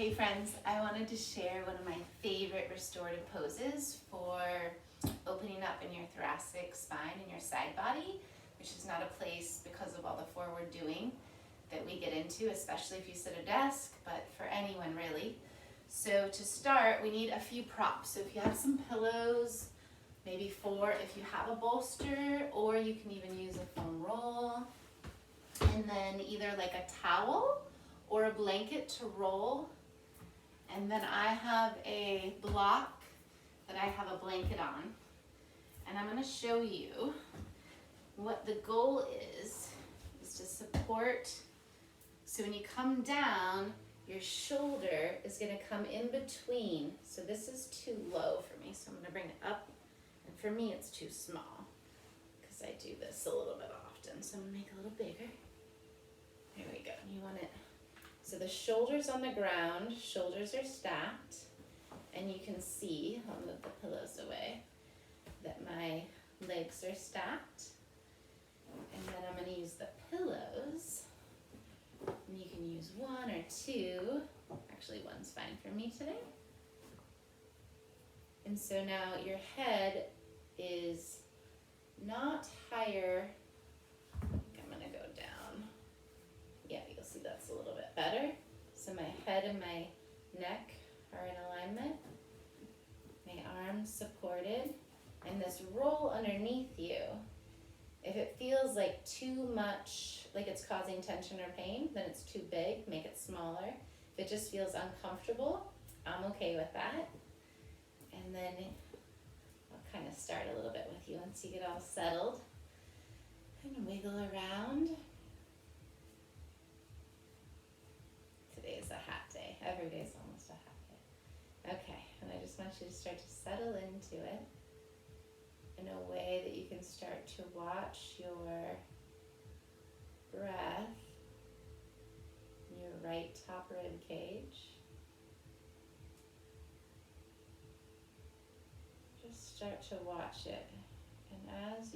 Hey friends, I wanted to share one of my favorite restorative poses for opening up in your thoracic spine and your side body, which is not a place because of all the forward doing that we get into, especially if you sit at a desk, but for anyone really. So to start, we need a few props. So if you have some pillows, maybe 4 if you have a bolster, or you can even use a foam roll. And then either like a towel or a blanket to roll. And then I have a block that I have a blanket on. And I'm going to show you what the goal is to support. So when you come down, your shoulder is going to come in between. So this is too low for me, so I'm going to bring it up. And for me, it's too small because I do this a little bit often. So I'm going to make it a little bigger. There we go. You want it. So the shoulders on the ground, shoulders are stacked, and you can see, I'll move the pillows away, that my legs are stacked. And then I'm going to use the pillows, and you can use 1 or 2. Actually, 1's fine for me today. And so now your head is not higher. I think I'm going to go down. Yeah, you'll see that's a little bit better. So my head and my neck are in alignment. My arms supported. And this roll underneath you, if it feels like too much, like it's causing tension or pain, then it's too big, make it smaller. If it just feels uncomfortable, I'm okay with that. And then I'll kind of start a little bit with you once you get all settled. And wiggle around. Today's a hot day. Every day's almost a hot day. Okay, and I just want you to start to settle into it in a way that you can start to watch your breath in your right top rib cage. Just start to watch it. And as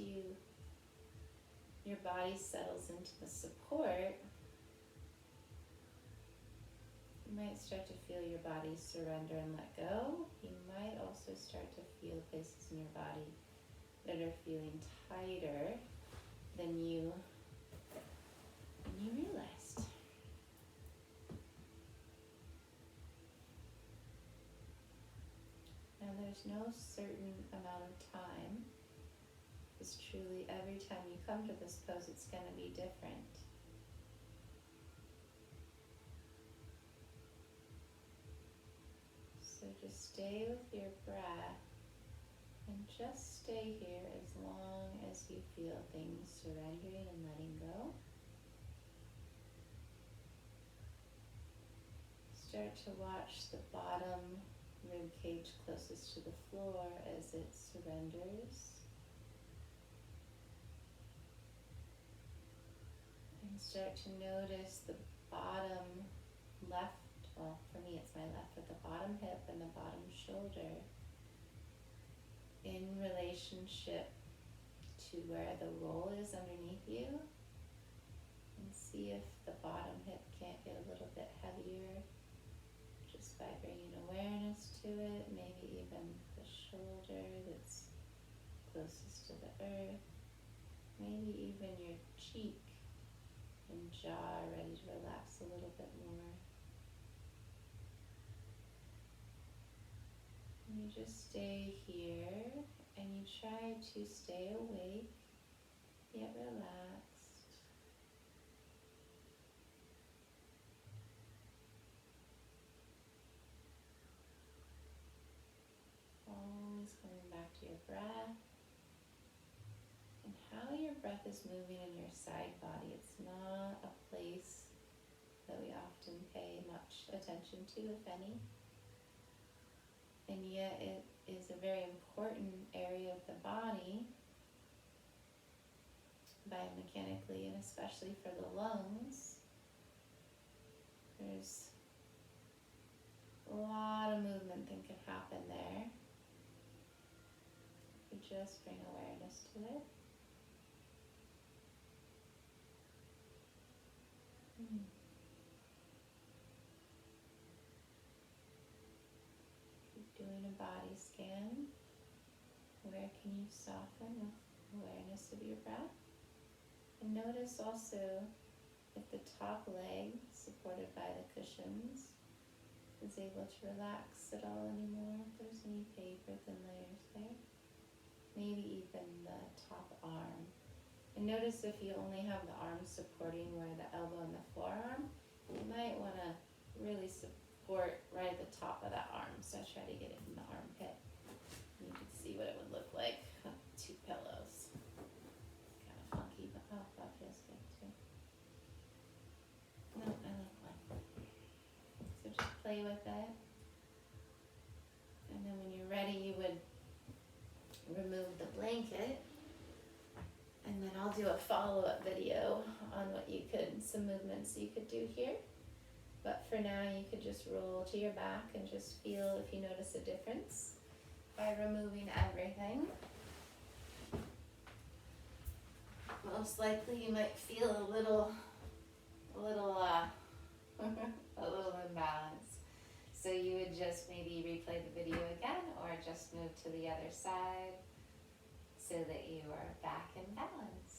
your body settles into the support, you might start to feel your body surrender and let go. You might also start to feel places in your body that are feeling tighter than you realized. Now there's no certain amount of time, because truly every time you come to this pose, it's going to be different. So just stay with your breath and just stay here as long as you feel things surrendering and letting go. Start to watch the bottom rib cage closest to the floor as it surrenders. And start to notice the bottom left. Well, for me it's my left, but the bottom hip and the bottom shoulder in relationship to where the roll is underneath you. And see if the bottom hip can't get a little bit heavier just by bringing awareness to it. Maybe even the shoulder that's closest to the earth. Maybe even your cheek and jaw are ready to relax a little bit more. You just stay here and you try to stay awake yet relaxed. Always coming back to your breath and how your breath is moving in your side body. It's not a place that we often pay much attention to, if any. And yet it is a very important area of the body, biomechanically, and especially for the lungs. There's a lot of movement that can happen there. You just bring awareness to it. body scan. Where can you soften with awareness of your breath? And notice also if the top leg, supported by the cushions, is able to relax at all anymore, if there's any paper thin layers there. Maybe even the top arm. And notice if you only have the arm supporting where the elbow and the forearm, you might want to really support right at the top of that arm. So try to get it in the armpit. You can see what it would look like. 2 pillows. Kind of funky, but oh, that feels good too. No, I like one. So just play with it. And then when you're ready, you would remove the blanket. And then I'll do a follow-up video on some movements you could do here. But for now, you could just roll to your back and just feel if you notice a difference by removing everything. Most likely you might feel a little imbalance. So you would just maybe replay the video again or just move to the other side so that you are back in balance.